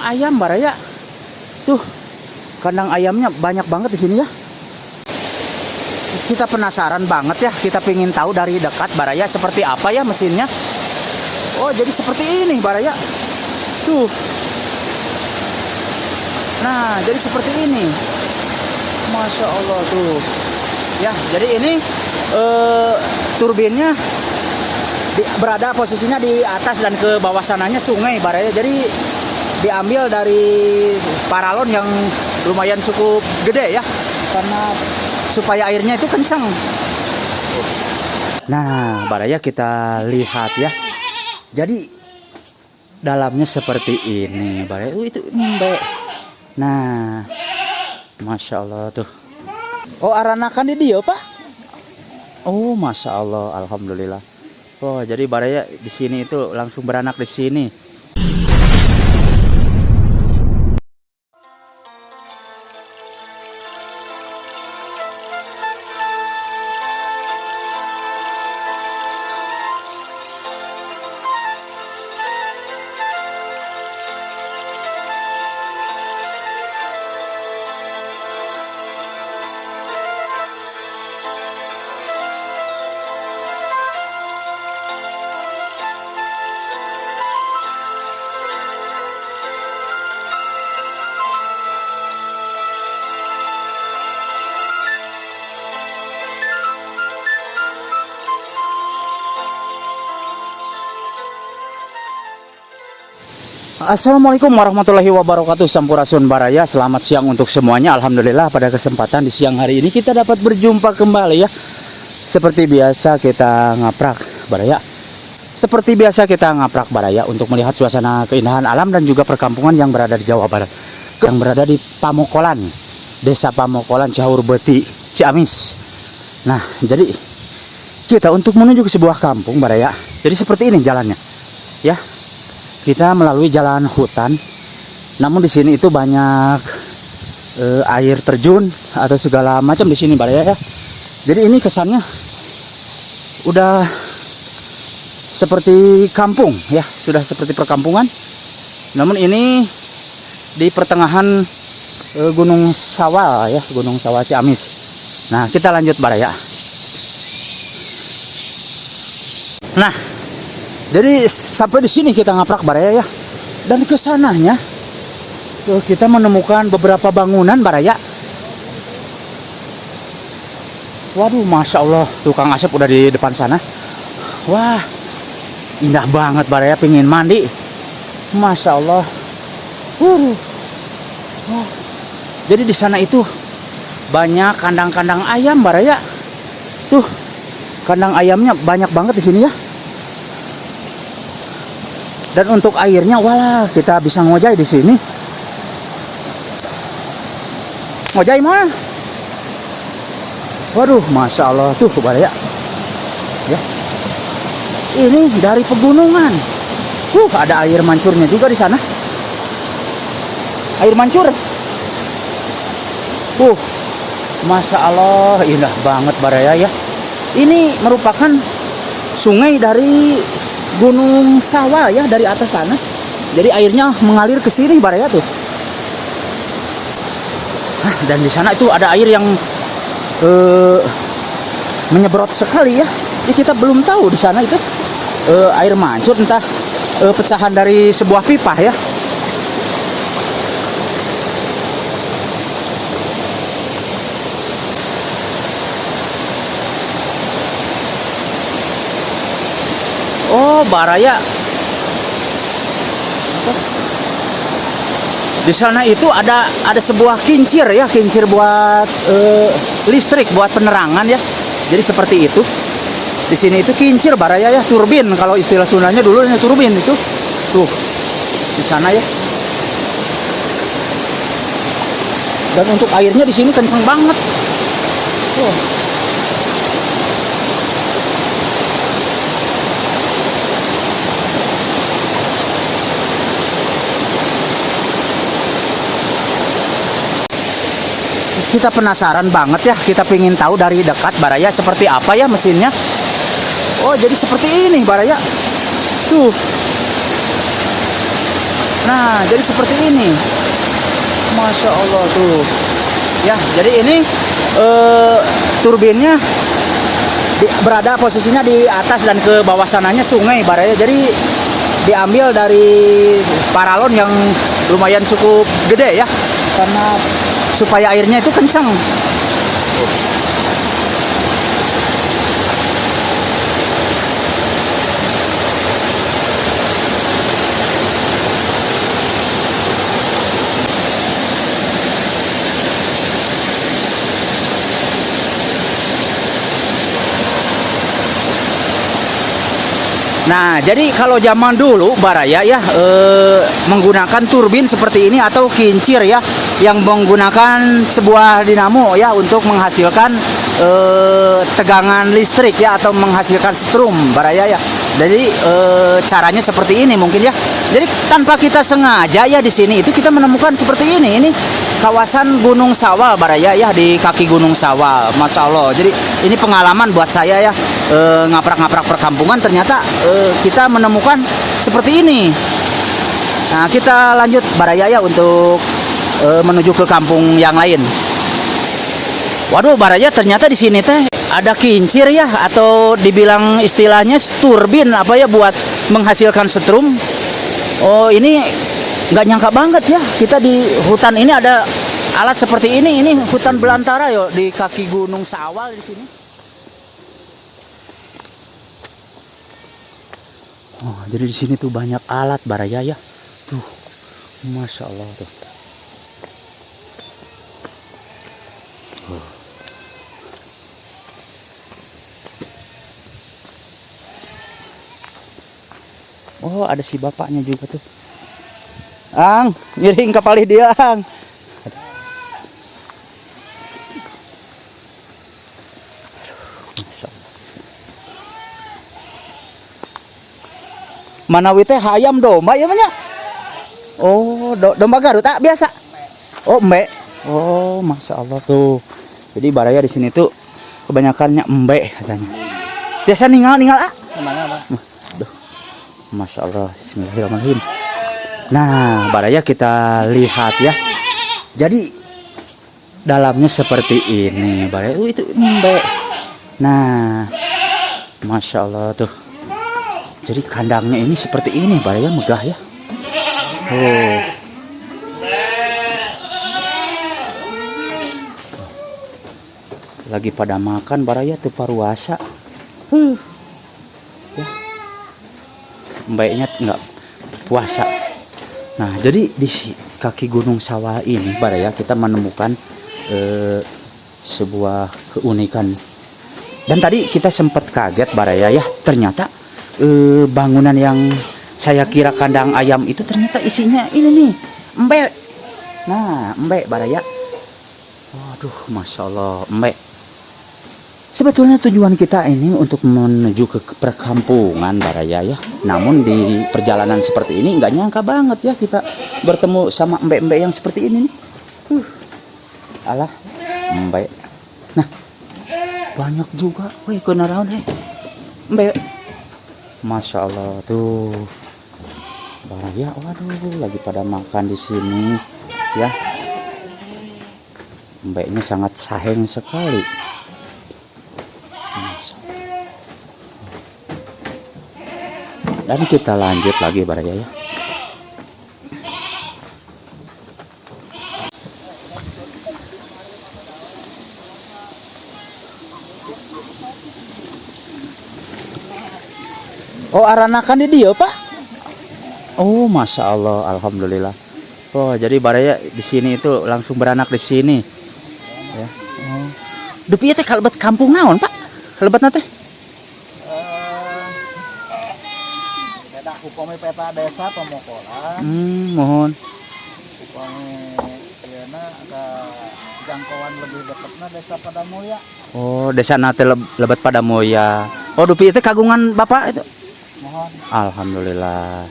ayam Baraya. Tuh, kandang ayamnya banyak banget di sini ya. Kita penasaran banget ya, kita pengen tahu dari dekat Baraya seperti apa ya mesinnya. Oh, jadi seperti ini Baraya. Tuh. Nah, jadi seperti ini. Masya Allah tuh. Ya, jadi ini turbinnya berada posisinya di atas dan ke bawah sananya sungai Baraya. Jadi diambil dari paralon yang lumayan cukup gede ya, karena supaya airnya itu kencang. Nah Baraya, kita lihat ya, jadi dalamnya seperti ini Baraya. Itu Mbak. Nah Masya Allah tuh. Oh, aranakan di dia Pak. Oh Masya Allah, Alhamdulillah. Oh, jadi Baraya di sini itu langsung beranak di sini. Assalamualaikum warahmatullahi wabarakatuh. Sampurasun Baraya, selamat siang untuk semuanya. Alhamdulillah pada kesempatan di siang hari ini kita dapat berjumpa kembali ya. Seperti biasa kita ngaprak Baraya. Seperti biasa kita ngaprak Baraya untuk melihat suasana keindahan alam dan juga perkampungan yang berada di Jawa Barat, yang berada di Pamokolan, Desa Pamokolan, Caur Beti, Ciamis. Nah, jadi kita untuk menuju ke sebuah kampung Baraya. Jadi seperti ini jalannya ya. Kita melalui jalan hutan, namun di sini itu banyak air terjun atau segala macam di sini Baraya ya. Jadi ini kesannya udah seperti kampung ya, sudah seperti perkampungan. Namun ini di pertengahan Gunung Sawal ya, Gunung Sawal Ciamis. Nah, kita lanjut Baraya. Nah, jadi sampai di sini kita ngaprak Baraya ya. Dan ke sananya kita menemukan beberapa bangunan Baraya. Waduh, Masya Allah, tukang asep udah di depan sana. Wah, indah banget Baraya, pengen mandi. Masya Allah. Wah. Jadi di sana itu banyak kandang-kandang ayam Baraya. Tuh, kandang ayamnya banyak banget di sini ya. Dan untuk airnya, walah, kita bisa ngojay di sini. Ngojay mah. Waduh, Masya Allah tuh Baraya. Ya. Ini dari pegunungan. Ada air mancurnya juga di sana. Air mancur. Masya Allah, indah banget Baraya ya. Ini merupakan sungai dari Gunung Sawal ya, dari atas sana. Jadi airnya mengalir ke sini Baraya tuh. Dan di sana itu ada air yang menyebrot sekali ya. Jadi kita belum tahu di sana itu air mancur, entah pecahan dari sebuah pipa ya. Oh, Baraya. Di sana itu ada sebuah kincir ya, kincir buat listrik, buat penerangan ya. Jadi seperti itu. Di sini itu kincir Baraya ya, turbin kalau istilah Sundanya dulu ini turbin itu. Tuh. Di sana ya. Dan untuk airnya di sini kencang banget. Tuh. Kita penasaran banget ya, kita pengen tahu dari dekat Baraya seperti apa ya mesinnya. Oh, jadi seperti ini Baraya. Tuh. Nah, jadi seperti ini. Masya Allah tuh. Ya, jadi ini turbinnya berada posisinya di atas dan ke bawah sananya sungai Baraya. Jadi diambil dari paralon yang lumayan cukup gede ya, karena supaya airnya itu kencang. Nah, jadi kalau zaman dulu Baraya ya menggunakan turbin seperti ini atau kincir ya, yang menggunakan sebuah dinamo ya untuk menghasilkan tegangan listrik ya, atau menghasilkan strum Baraya ya. Jadi caranya seperti ini mungkin ya. Jadi tanpa kita sengaja ya di sini itu kita menemukan seperti ini. Ini kawasan Gunung Sawal Baraya ya, di kaki Gunung Sawal. Masya Allah. Jadi ini pengalaman buat saya ya, ngaprak-ngaprak perkampungan ternyata kita menemukan seperti ini. Nah, kita lanjut Baraya ya untuk menuju ke kampung yang lain. Waduh Baraya, ternyata di sini teh ada kincir ya, atau dibilang istilahnya turbin apa ya, buat menghasilkan setrum. Oh, ini nggak nyangka banget ya, kita di hutan ini ada alat seperti ini. Ini hutan belantara yo, di kaki Gunung Sawal di sini. Oh, jadi di sini tuh banyak alat Baraya ya. Tuh, Masya Allah tuh. Oh, ada si bapaknya juga tuh. Ang, miring kepala dia, Ang. Manawi teh hayam domba ya banyak. Oh, domba Garut tak biasa. Oh, embe. Oh, Masya Allah tuh. Jadi Baraya di sini tuh kebanyakannya embe katanya. Biasa ninggal ah. Aduh. Masya Allah. Bismillahirrahmanirrahim. Nah, Baraya kita lihat ya. Jadi dalamnya seperti ini Baraya. Itu embe. Nah, Masya Allah tuh. Jadi kandangnya ini seperti ini Baraya, megah ya. Oh. Lagi pada makan Baraya tuh paruasa. Ya. Mbaknya nggak puasa. Nah, jadi di kaki Gunung Sawal ini Baraya kita menemukan sebuah keunikan. Dan tadi kita sempat kaget Baraya ya, ternyata bangunan yang saya kira kandang ayam itu ternyata isinya ini nih, embe. Nah, embe Baraya. Waduh, Masya Allah, embe. Sebetulnya tujuan kita ini untuk menuju ke perkampungan Baraya ya. Namun di perjalanan seperti ini nggak nyangka banget ya kita bertemu sama embe-embe yang seperti ini nih. Alah, embe. Nah, banyak juga. Wih, kenaraun embe. Masya Allah tuh Baraya, waduh lagi pada makan di sini ya. Mbaknya sangat saheng sekali. Dan kita lanjut lagi Baraya ya. Oh, aranakan di dia Pak. Oh, Masya Allah, alhamdulillah. Oh, jadi Baraya di sini itu langsung beranak di sini. Ya. Oh. Dupi teh kalebet kampung naon Pak? Kalebetna teh? Beda upami peta desa pemokoran. Mohon. Upami yeuna ke jangkauan lebih dekatna desa Padamulia. Oh, desa nate lebet Padamulia. Oh, dupi teh kagungan Bapak itu. Mohon. Alhamdulillah.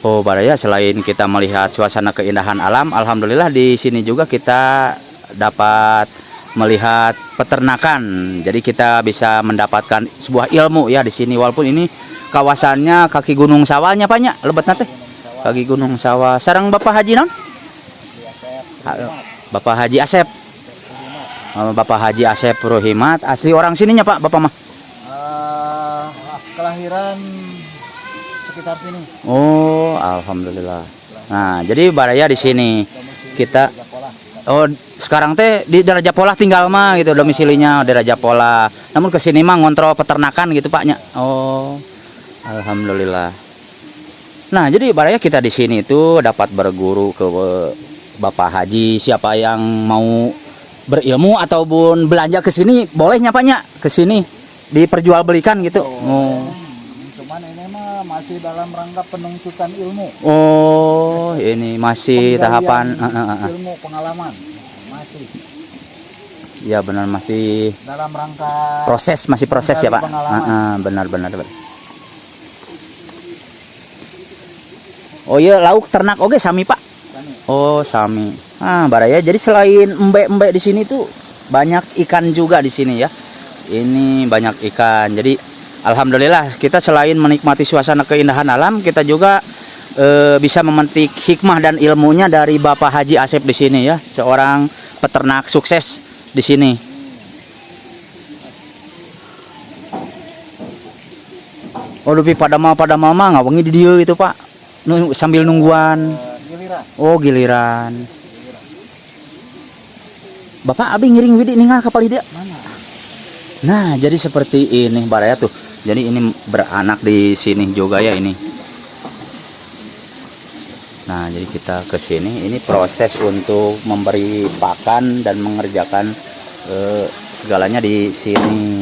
Oh Baraya, selain kita melihat suasana keindahan alam, alhamdulillah di sini juga kita dapat melihat peternakan. Jadi kita bisa mendapatkan sebuah ilmu ya di sini, walaupun ini kawasannya kaki Gunung Sawahnya Pak nya, lebetna teh. Gunung Sawah Kaki Gunung Sawah. Sareng Bapak Haji naon? di Asep Bapak Haji Asep. Bapak Haji Asep Rohimat, asli orang sininya Pak, Bapak mah. Kelahiran sekitar sini. Oh, alhamdulillah. Nah, jadi baraya di sini. Domisili Kita- Rajapola. Oh, sekarang teh di Rajapola tinggal mah gitu domisilinya di Rajapola. Namun ke sini mah ngontrol peternakan gitu Paknya. Oh, alhamdulillah. Nah, jadi baraya kita di sini itu dapat berguru ke Bapak Haji. Siapa yang mau berilmu ataupun belanja ke sini, bolehnya Paknya ke sini diperjualbelikan gitu. Oh. Cuman ini mah masih dalam rangka penuntutan ilmu. Oh, ini masih tahapan Penggalian ilmu pengalaman masih ya benar masih dalam rangka masih proses ya Pak. Menggali pengalaman. Benar. Oh iya, lauk ternak oke sami Pak. Tani. Oh, sami. Baraya. Jadi selain embek-embek di sini tuh banyak ikan juga di sini ya. Ini banyak ikan. Jadi alhamdulillah kita selain menikmati suasana keindahan alam, kita juga bisa memetik hikmah dan ilmunya dari Bapak Haji Asep di sini ya, seorang peternak sukses di sini. Oh, lebih pada mama nggak wengi di dia itu Pak. Sambil nungguan. Giliran. Oh, giliran. Bapak abi ngiring widi ningal kapal dia. Mana? Nah, jadi seperti ini baraya tuh. Jadi ini beranak di sini juga ya ini. Nah, jadi kita ke sini. Ini proses untuk memberi pakan dan mengerjakan segalanya di sini.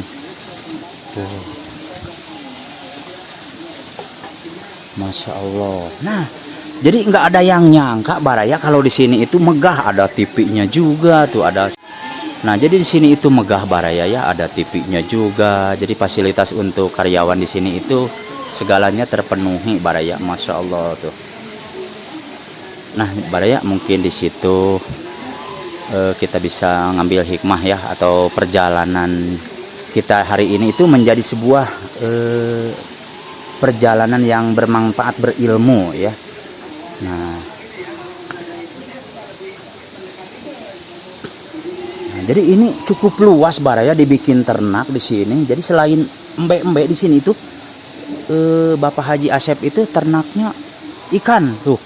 Tuh. Masya Allah. Nah, jadi nggak ada yang nyangka baraya kalau di sini itu megah, ada TV-nya juga tuh ada. Nah, jadi di sini itu megah baraya ya, ada TV-nya juga. Jadi fasilitas untuk karyawan di sini itu segalanya terpenuhi baraya, Masya Allah tuh. Nah, baraya mungkin di situ kita bisa ngambil hikmah ya, atau perjalanan kita hari ini itu menjadi sebuah perjalanan yang bermanfaat, berilmu ya. Nah, jadi ini cukup luas baraya dibikin ternak di sini. Jadi selain embek-embek di sini itu Bapak Haji Asep itu ternaknya ikan tuh.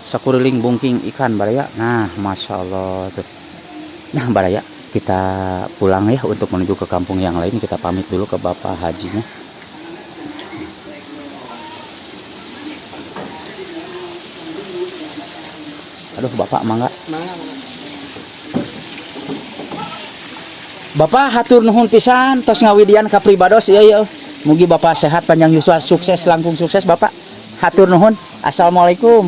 Sakuriling bungking ikan baraya. Nah, Masya Allah tuh. Nah, baraya kita pulang ya untuk menuju ke kampung yang lain. Kita pamit dulu ke Bapak Hajinya. Aduh, Bapak mangga. Bapak hatur nuhun pisan tos ngawidian ka pribados ya. Mugi Bapak sehat panjang yuswa, sukses langkung sukses Bapak. Hatur nuhun. Assalamualaikum.